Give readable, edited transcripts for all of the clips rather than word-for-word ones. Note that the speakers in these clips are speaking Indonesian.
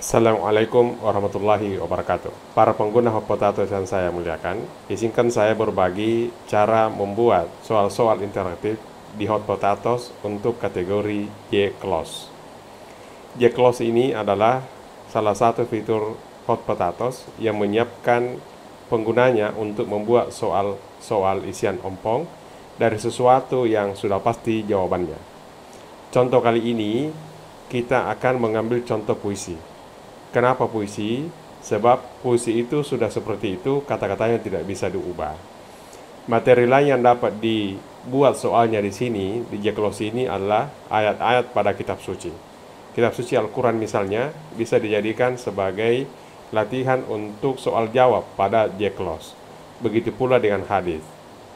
Assalamualaikum warahmatullahi wabarakatuh. Para pengguna Hot Potatoes yang saya muliakan, izinkan saya berbagi cara membuat soal-soal interaktif di Hot Potatoes untuk kategori JCLOS. JCLOS ini adalah salah satu fitur Hot Potatoes yang menyiapkan penggunanya untuk membuat soal-soal isian ompong dari sesuatu yang sudah pasti jawabannya. Contoh kali ini, kita akan mengambil contoh puisi. Kenapa puisi? Sebab puisi itu sudah seperti itu, kata-katanya tidak bisa diubah. Materi lain yang dapat dibuat soalnya di sini, di JCLOS ini adalah ayat-ayat pada kitab suci. Kitab suci Al-Quran misalnya, bisa dijadikan sebagai latihan untuk soal jawab pada JCLOS. Begitu pula dengan hadis.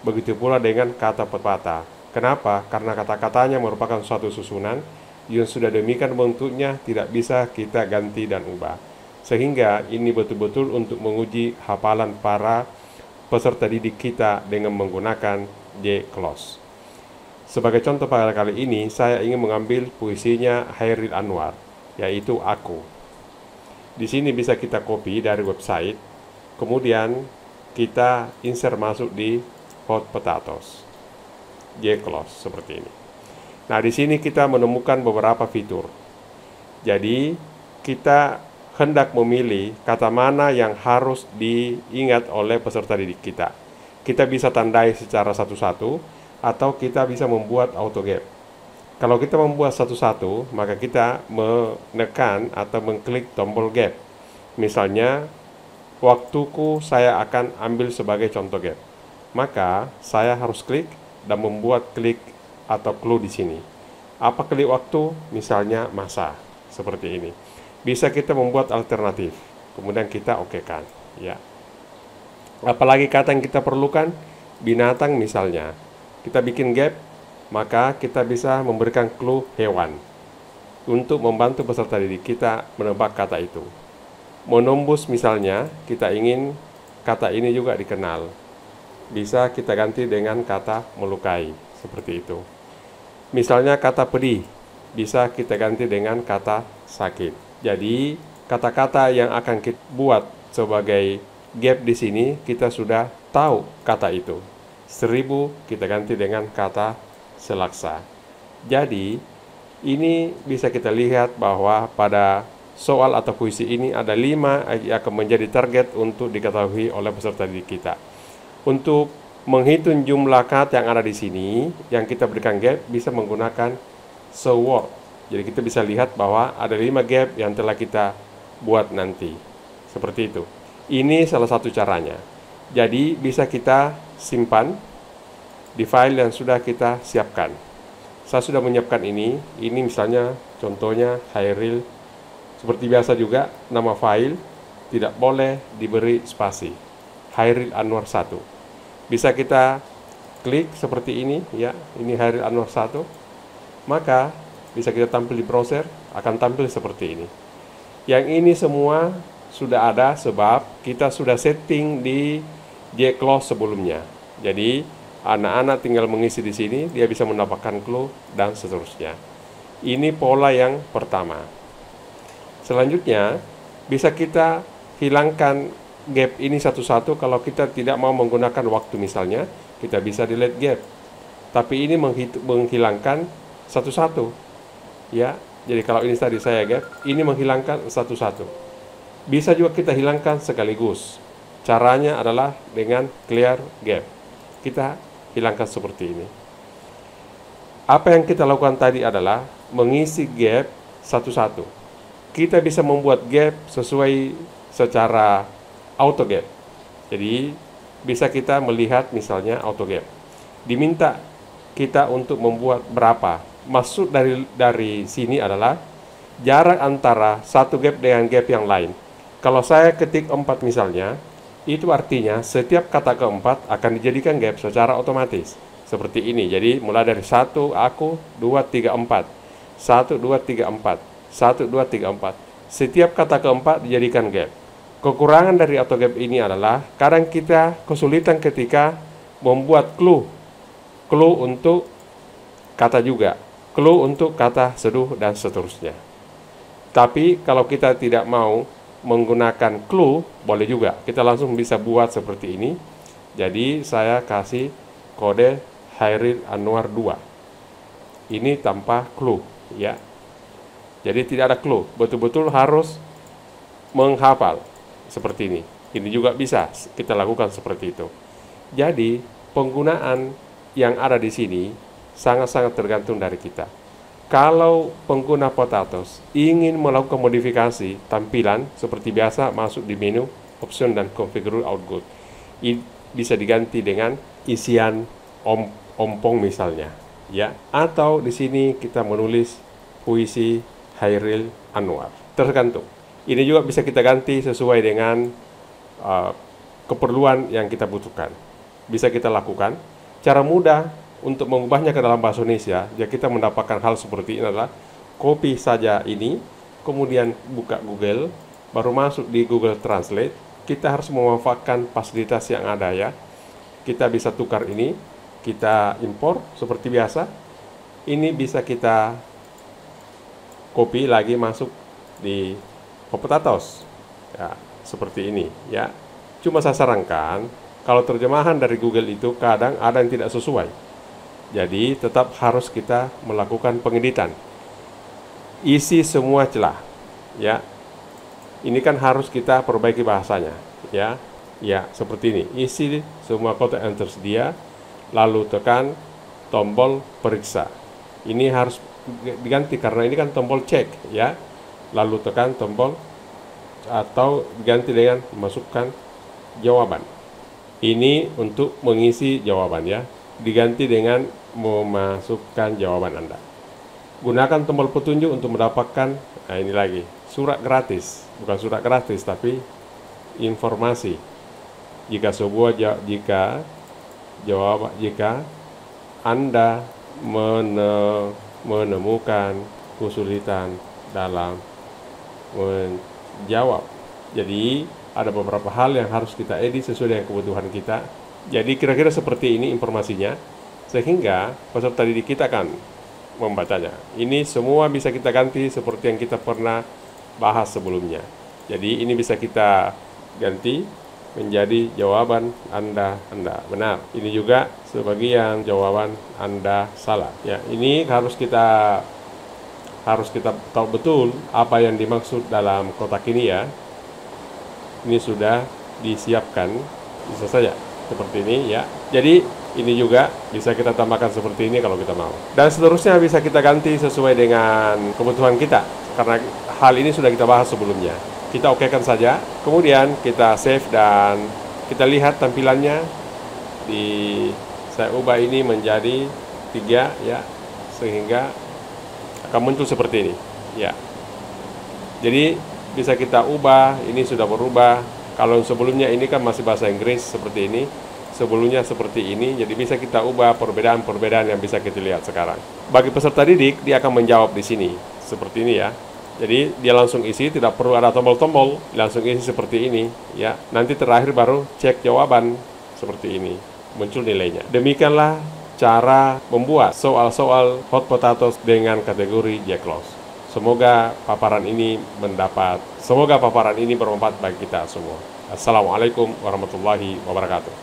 Begitu pula dengan kata pepatah. Kenapa? Karena kata-katanya merupakan suatu susunan yang sudah demikian bentuknya tidak bisa kita ganti dan ubah. Sehingga ini betul-betul untuk menguji hafalan para peserta didik kita dengan menggunakan JCLOS. Sebagai contoh pada kali ini, saya ingin mengambil puisinya Hairil Anwar, yaitu Aku. Di sini bisa kita copy dari website, kemudian kita insert masuk di Hot Potatoes JCLOS seperti ini. Nah, di sini kita menemukan beberapa fitur. Jadi, kita hendak memilih kata mana yang harus diingat oleh peserta didik kita. Kita bisa tandai secara satu-satu, atau kita bisa membuat auto gap. Kalau kita membuat satu-satu, maka kita menekan atau mengklik tombol gap. Misalnya, waktuku saya akan ambil sebagai contoh gap. Maka, saya harus klik dan membuat klik atau clue di sini. Apa klik waktu? Misalnya masa, seperti ini. Bisa kita membuat alternatif, kemudian kita okekan, ya. Apalagi kata yang kita perlukan, binatang misalnya. Kita bikin gap, maka kita bisa memberikan clue hewan untuk membantu peserta didik kita menebak kata itu. Menembus misalnya, kita ingin kata ini juga dikenal. Bisa kita ganti dengan kata melukai, seperti itu. Misalnya kata pedih, bisa kita ganti dengan kata sakit. Jadi, kata-kata yang akan kita buat sebagai gap di sini, kita sudah tahu kata itu. 1000 kita ganti dengan kata selaksa. Jadi, ini bisa kita lihat bahwa pada soal atau puisi ini ada 5 yang akan menjadi target untuk diketahui oleh peserta didik kita. Untuk menghitung jumlah kata yang ada di sini, yang kita berikan gap, bisa menggunakan seword. Jadi kita bisa lihat bahwa ada 5 gap yang telah kita buat nanti. Seperti itu. Ini salah satu caranya. Jadi bisa kita simpan di file yang sudah kita siapkan. Saya sudah menyiapkan ini misalnya contohnya Hairil. Seperti biasa juga, nama file tidak boleh diberi spasi. Hairil Anwar 1. Bisa kita klik seperti ini, ya. Ini Hairil Anwar 1. Maka bisa kita tampil di browser, akan tampil seperti ini. Yang ini semua sudah ada sebab kita sudah setting di JCLOS sebelumnya. Jadi anak-anak tinggal mengisi di sini, dia bisa mendapatkan clue dan seterusnya. Ini pola yang pertama. Selanjutnya bisa kita hilangkan gap ini satu-satu. Kalau kita tidak mau menggunakan waktu misalnya, kita bisa delete gap. Tapi ini menghilangkan satu-satu, ya. Jadi kalau ini tadi saya gap, ini menghilangkan satu-satu. Bisa juga kita hilangkan sekaligus. Caranya adalah dengan clear gap. Kita hilangkan seperti ini. Apa yang kita lakukan tadi adalah mengisi gap satu-satu. Kita bisa membuat gap sesuai secara auto gap. Jadi bisa kita melihat misalnya auto gap. Diminta kita untuk membuat berapa. Maksud dari sini adalah jarak antara satu gap dengan gap yang lain. Kalau saya ketik 4 misalnya, itu artinya setiap kata keempat akan dijadikan gap secara otomatis. Seperti ini. Jadi mulai dari 1 aku, 2 3 4. 1 2 3 4. 1 2 3 4. Setiap kata keempat dijadikan gap. Kekurangan dari auto gap ini adalah kadang kita kesulitan ketika membuat clue untuk kata juga, clue untuk kata seduh dan seterusnya. Tapi kalau kita tidak mau menggunakan clue, boleh juga. Kita langsung bisa buat seperti ini. Jadi saya kasih kode Hairil Anwar 2. Ini tanpa clue, ya. Jadi tidak ada clue. Betul-betul harus menghafal seperti ini. Ini juga bisa kita lakukan seperti itu. Jadi penggunaan yang ada di sini sangat-sangat tergantung dari kita. Kalau pengguna Potatoes ingin melakukan modifikasi tampilan seperti biasa, masuk di menu option dan configure output. Ini bisa diganti dengan isian ompong misalnya, ya. Atau di sini kita menulis puisi Hairil Anwar. Tergantung. Ini juga bisa kita ganti sesuai dengan keperluan yang kita butuhkan. Bisa kita lakukan. Cara mudah untuk mengubahnya ke dalam bahasa Indonesia, ya kita mendapatkan hal seperti ini adalah copy saja ini, kemudian buka Google, baru masuk di Google Translate. Kita harus memanfaatkan fasilitas yang ada, ya. Kita bisa tukar ini, kita impor seperti biasa. Ini bisa kita copy lagi masuk di Potatoes, ya, seperti ini, ya. Cuma saya sarankan, kalau terjemahan dari Google itu kadang ada yang tidak sesuai. Jadi tetap harus kita melakukan pengeditan. Isi semua celah, ya. Ini kan harus kita perbaiki bahasanya, ya. Ya, seperti ini. Isi semua kotak yang tersedia, lalu tekan tombol periksa. Ini harus diganti karena ini kan tombol cek, ya. Lalu tekan tombol atau diganti dengan masukkan jawaban. Ini untuk mengisi jawaban, ya. Diganti dengan memasukkan jawaban Anda. Gunakan tombol petunjuk untuk mendapatkan, nah ini lagi, surat gratis. Bukan surat gratis, tapi informasi. Jika Anda menemukan kesulitan dalam menjawab. Jadi ada beberapa hal yang harus kita edit sesuai dengan kebutuhan kita. Jadi kira-kira seperti ini informasinya, sehingga peserta didik kita akan membacanya. Ini semua bisa kita ganti seperti yang kita pernah bahas sebelumnya. Jadi ini bisa kita ganti menjadi jawaban Anda benar. Ini juga sebagian jawaban Anda salah. Ya, ini harus kita tahu betul apa yang dimaksud dalam kotak ini, ya. Ini sudah disiapkan, bisa saja seperti ini, ya. Jadi ini juga bisa kita tambahkan seperti ini kalau kita mau. Dan seterusnya bisa kita ganti sesuai dengan kebutuhan kita, karena hal ini sudah kita bahas sebelumnya. Kita okekan saja, kemudian kita save dan kita lihat tampilannya. Saya ubah ini menjadi 3, ya, sehingga akan muncul seperti ini, ya. Jadi bisa kita ubah, ini sudah berubah. Kalau sebelumnya ini kan masih bahasa Inggris seperti ini, sebelumnya seperti ini, jadi bisa kita ubah perbedaan-perbedaan yang bisa kita lihat sekarang. Bagi peserta didik, dia akan menjawab di sini, seperti ini, ya. Jadi dia langsung isi, tidak perlu ada tombol-tombol, langsung isi seperti ini, ya. Nanti terakhir baru cek jawaban seperti ini, muncul nilainya. Demikianlah cara membuat soal-soal Hot Potatoes dengan kategori JKLOS. Semoga paparan ini bermanfaat bagi kita semua. Assalamualaikum warahmatullahi wabarakatuh.